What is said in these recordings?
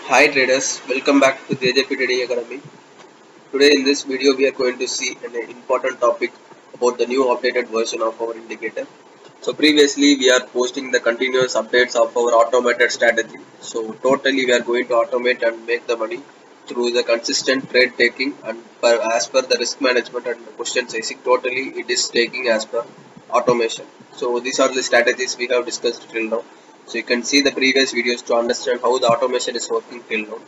Hi traders, welcome back to the JJP Trading Academy. Today in this video we are going to see an important topic about the new updated version of our indicator. So previously we are posting the continuous updates of our automated strategy. So totally we are going to automate and make the money through the consistent trade taking and as per the risk management and the question sizing. Totally it is taking as per automation. So these are the strategies we have discussed till now. So you can see the previous videos to understand how the automation is working till now.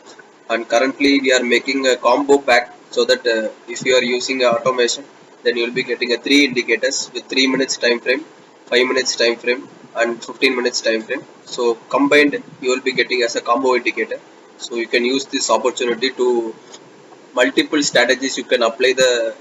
And currently we are making a combo pack so that if you are using automation, then you will be getting a 3 indicators with 3 minutes time frame, 5 minutes time frame and 15 minutes time frame. So combined you will be getting as a combo indicator. So you can use this opportunity to multiple strategies you can apply the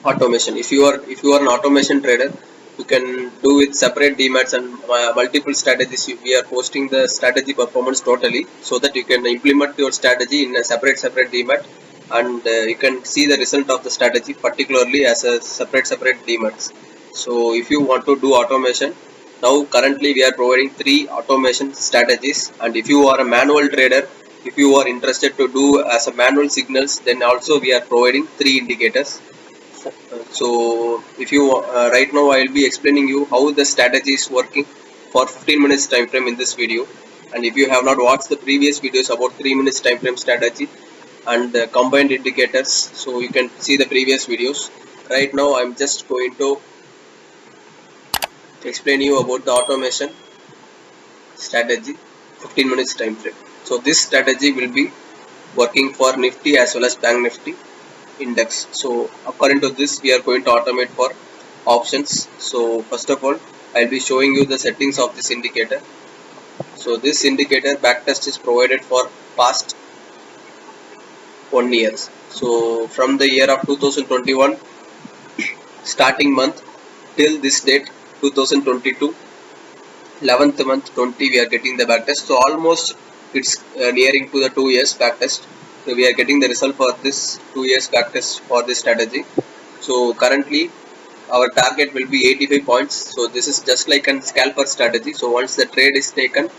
automation. If you are an automation trader, you can do with separate demats and multiple strategies. We are posting the strategy performance totally so that you can implement your strategy in a separate demat, and you can see the result of the strategy particularly as a separate demats. So if you want to do automation, now currently we are providing 3 automation strategies, and if you are a manual trader, if you are interested to do as a manual signals, then also we are providing 3 indicators. So if you right now I will be explaining you how the strategy is working for 15 minutes time frame in this video. And if you have not watched the previous videos about 3 minutes time frame strategy and combined indicators, so you can see the previous videos. Right now I'm just going to explain you about the automation strategy 15 minutes time frame. So this strategy will be working for Nifty as well as Bank Nifty index. So according to this we are going to automate for options. So first of all I'll be showing you the settings of this indicator. So this indicator backtest is provided for past 1 year. So from the year of 2021 starting month till this date 2022 11th month 20 we are getting the backtest. So almost it's nearing to the 2 years backtest. So we are getting the result for this 2 years backtest for this strategy. So currently our target will be 85 points. So this is just like a scalper strategy. So once the trade is taken,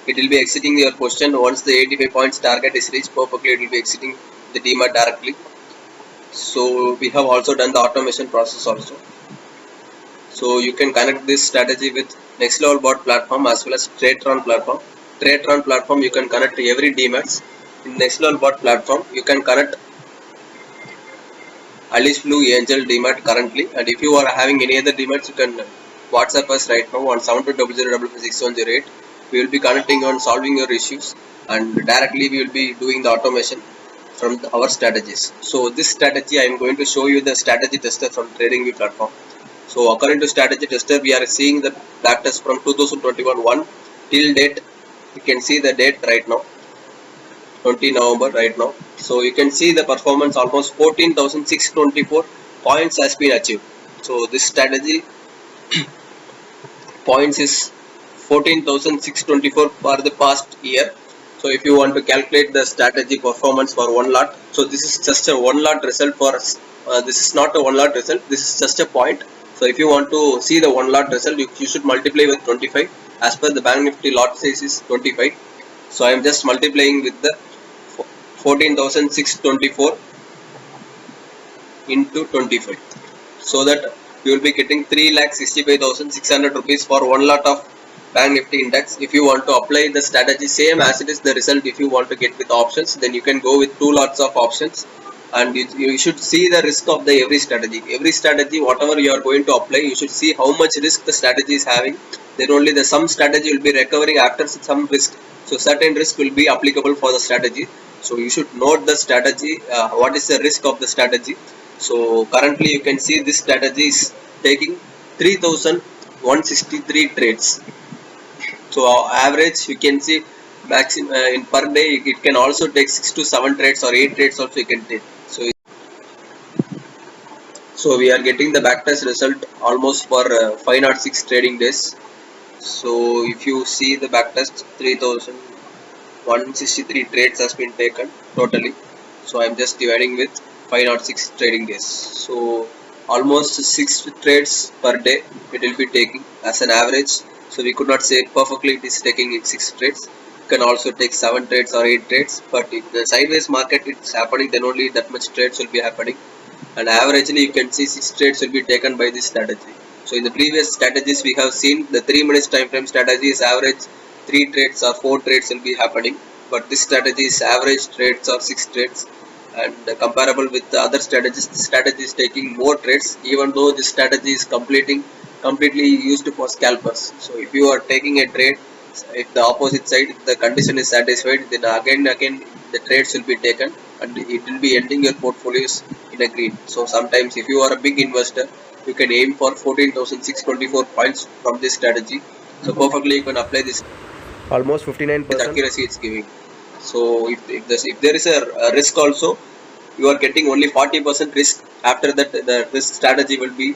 it will be exiting your position. Once the 85 points target is reached perfectly, it will be exiting the demat directly. So we have also done the automation process also. So you can connect this strategy with next level bot platform as well as Tradetron platform. Tradetron platform you can connect to every demats. In next level bot platform you can connect Alice Blue Angel demat currently, and if you are having any other demats, you can WhatsApp us right now on 7200556108. We will be connecting on solving your issues, and directly we will be doing the automation from our strategies. So this strategy I am going to show you the strategy tester from TradingView platform. So according to strategy tester, we are seeing the backtest from 2021 1 till date. You can see the date right now, 20 November right now. So you can see the performance almost 14,624 points has been achieved. So this strategy points is 14,624 for the past year. So if you want to calculate the strategy performance for one lot, so this is just a one lot result for us. This is not a one lot result, this is just a point. So if you want to see the one lot result, you should multiply with 25. As per the Bank Nifty lot size is 25. So I am just multiplying with the 14,624 into 25, so that you will be getting 3,65,600 rupees for one lot of Bank Nifty index. If you want to apply the strategy same as it is the result, if you want to get with options, then you can go with 2 lots of options, and you should see the risk of the every strategy whatever you are going to apply. You should see how much risk the strategy is having, then only the some strategy will be recovering after some risk. So certain risk will be applicable for the strategy. So you should note the strategy, what is the risk of the strategy. So currently you can see this strategy is taking 3,163 trades. So average you can see maximum in per day it can also take 6 to 7 trades or 8 trades also you can take. So we are getting the backtest result almost for 506 trading days. So if you see the backtest 3,163 trades has been taken totally. So I am just dividing with 506 trading days. So almost 6 trades per day it will be taking as an average. So we could not say perfectly it is taking 6 trades. can also take 7 trades or 8 trades, but in the sideways market it's happening, then only that much trades will be happening, and averagely you can see 6 trades will be taken by this strategy. So in the previous strategies we have seen the 3 minutes time frame strategy is average 3 trades or 4 trades will be happening, but this strategy is average trades or 6 trades, and comparable with the other strategies, this strategy is taking more trades, even though this strategy is completely used for scalpers. So if you are taking a trade, if the opposite side, if the condition is satisfied, then again the trades will be taken and it will be ending your portfolios in a green. So sometimes if you are a big investor, you can aim for 14,624 points from this strategy. So perfectly you can apply this almost with 59%. accuracy it's giving. So if there is a risk also, you are getting only 40% risk. After that the risk strategy will be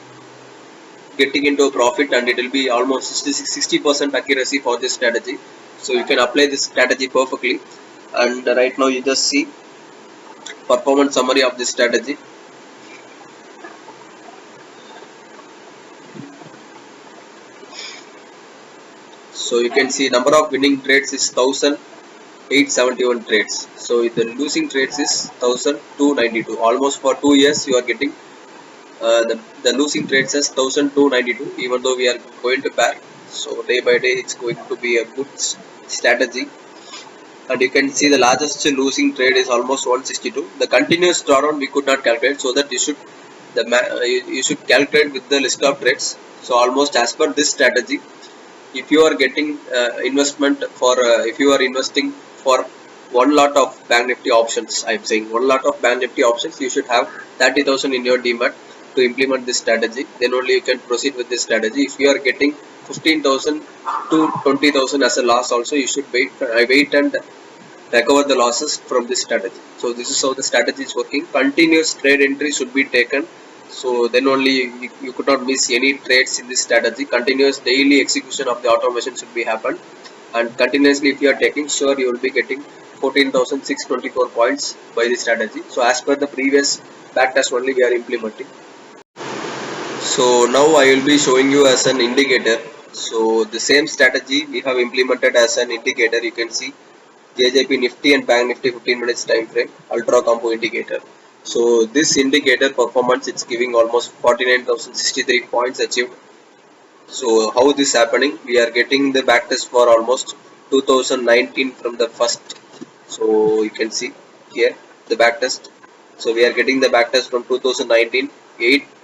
getting into a profit, and it will be almost 60% accuracy for this strategy. So you can apply this strategy perfectly. And right now you just see performance summary of this strategy. So you can see number of winning trades is 1,871 trades. So the losing trades is 1,292. Almost for 2 years you are getting the losing trades as 1,292, even though we are going to back. So day by day it's going to be a good strategy. And you can see the largest losing trade is almost 162. The continuous drawdown we could not calculate, so that you should you should calculate with the list of trades. So almost as per this strategy, if you are getting investment for if you are investing for one lot of bank nifty options, I'm saying one lot of bank nifty options, you should have 30,000 in your demat to implement this strategy. Then only you can proceed with this strategy. If you are getting 15,000 to 20,000 as a loss also, you should wait and recover the losses from this strategy. So this is how the strategy is working. Continuous trade entry should be taken, so then only you could not miss any trades in this strategy. Continuous daily execution of the automation should be happen, and continuously if you are taking, sure you will be getting 14,624 points by this strategy. So as per the previous backtest only we are implementing. So now I will be showing you as an indicator. So the same strategy we have implemented as an indicator. You can see JJP Nifty and Bank Nifty 15 minutes time frame ultra combo indicator. So this indicator performance, it's giving almost 49,063 points achieved. So how this happening? We are getting the backtest for almost 2019 from the first. So you can see here the backtest. So we are getting the backtest from 2019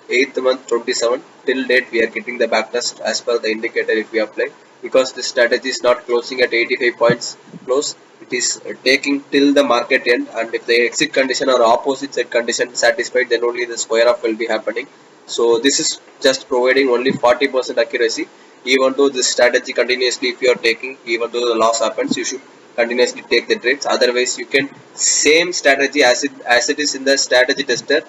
8th month 27 till date. We are getting the backtest as per the indicator if we apply, because this strategy is not closing at 85 points close. It is taking till the market end, and if the exit condition or opposite side condition satisfied, then only the square off will be happening. So this is just providing only 40% accuracy. Even though this strategy continuously if you are taking, even though the loss happens, you should continuously take the trades. Otherwise you can same strategy as it is in the strategy tester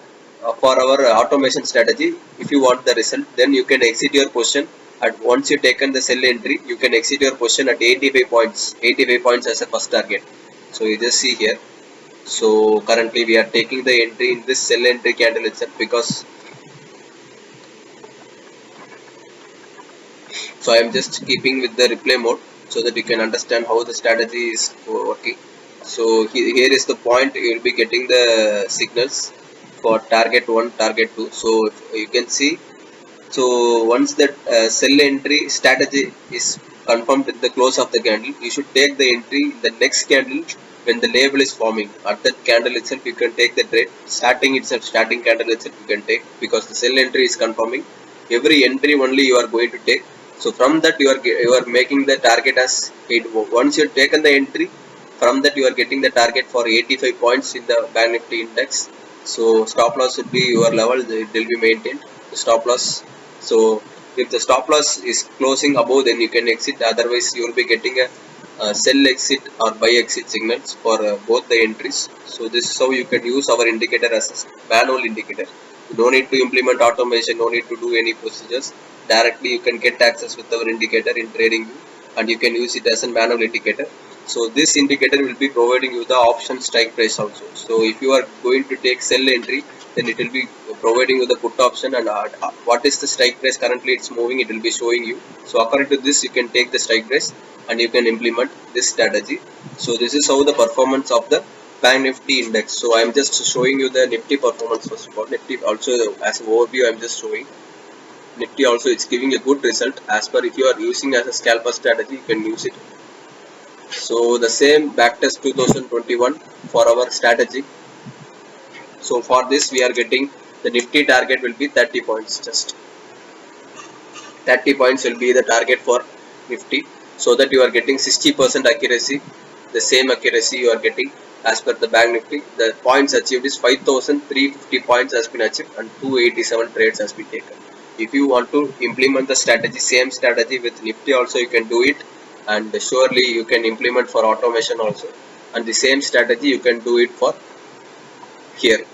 for our automation strategy. If you want the result, then you can exit your position at once you taken the sell entry, you can exit your position at 85 points as a first target. So you just see here. So currently we are taking the entry in this sell entry candle itself, because so I am just keeping with the replay mode so that you can understand how the strategy is working. So here is the point. You will be getting the signals for target 1, target 2. So you can see. So once that sell entry strategy is confirmed with the close of the candle, you should take the entry in the next candle when the label is forming. At that candle itself you can take the trade. Starting candle itself you can take, because the sell entry is confirming. Every entry only you are going to take. So from that you are making the target as 8. Once you have taken the entry, from that you are getting the target for 85 points in the Bank Nifty index. So stop loss should be your level, it will be maintained, the stop loss. So if the stop loss is closing above, then you can exit. Otherwise you will be getting a sell exit or buy exit signals for both the entries. So this is how you can use our indicator as a manual indicator. No need to implement automation, no need to do any procedures. Directly you can get access with our indicator in TradingView, and you can use it as a manual indicator. So this indicator will be providing you the option strike price also. So if you are going to take sell entry, then it will be providing you the put option, and what is the strike price currently it's moving, it will be showing you. So according to this you can take the strike price and you can implement this strategy. So this is how the performance of the Bank Nifty index. So I am just showing you the Nifty performance first of all. Nifty also, as an overview I am just showing. Nifty also it's giving a good result. As per, if you are using as a scalper strategy, you can use it. So the same backtest 2021 for our strategy. So for this we are getting the Nifty target will be 30 points. Just 30 points will be the target for Nifty, so that you are getting 60% accuracy. The same accuracy you are getting as per the Bank Nifty. The points achieved is 5,350 points has been achieved and 287 trades has been taken. If you want to implement the strategy, same strategy with Nifty also you can do it, and surely you can implement for automation also, and the same strategy you can do it for here.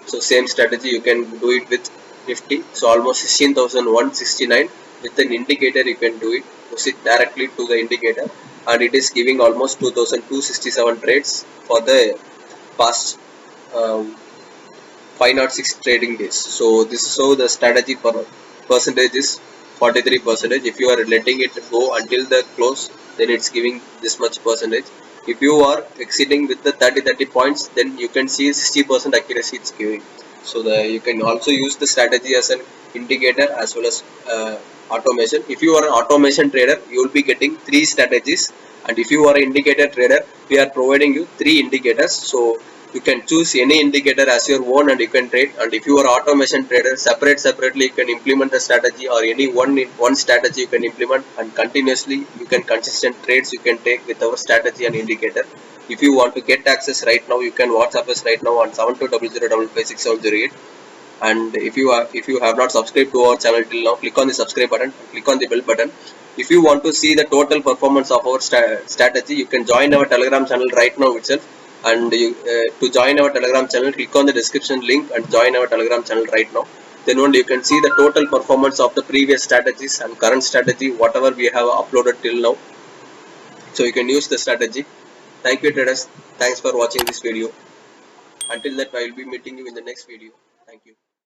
So same strategy you can do it with Nifty. So almost 16,169 with an indicator you can do it. Push it directly to the indicator, and it is giving almost 2,267 trades for the past 506 trading days. So this is how the strategy per percentage is 43%. If you are letting it go until the close, then it's giving this much percentage. If you are exceeding with the 30 points, then you can see 60% accuracy it's giving. So you can also use the strategy as an indicator as well as automation. If you are an automation trader, you will be getting 3 strategies, and if you are an indicator trader, we are providing you 3 indicators. So you can choose any indicator as your own and you can trade. And if you are automation trader, separately you can implement the strategy, or any one strategy you can implement, and continuously you can consistent trades you can take with our strategy and indicator. If you want to get access right now, you can WhatsApp us right now on 7200556708. And if you have not subscribed to our channel till now, click on the subscribe button, click on the bell button. If you want to see the total performance of our strategy, you can join our Telegram channel right now itself. And to join our Telegram channel, click on the description link and join our Telegram channel right now. Then only you can see the total performance of the previous strategies and current strategy, whatever we have uploaded till now. So you can use the strategy. Thank you traders. Thanks for watching this video. Until that, I will be meeting you in the next video. Thank you.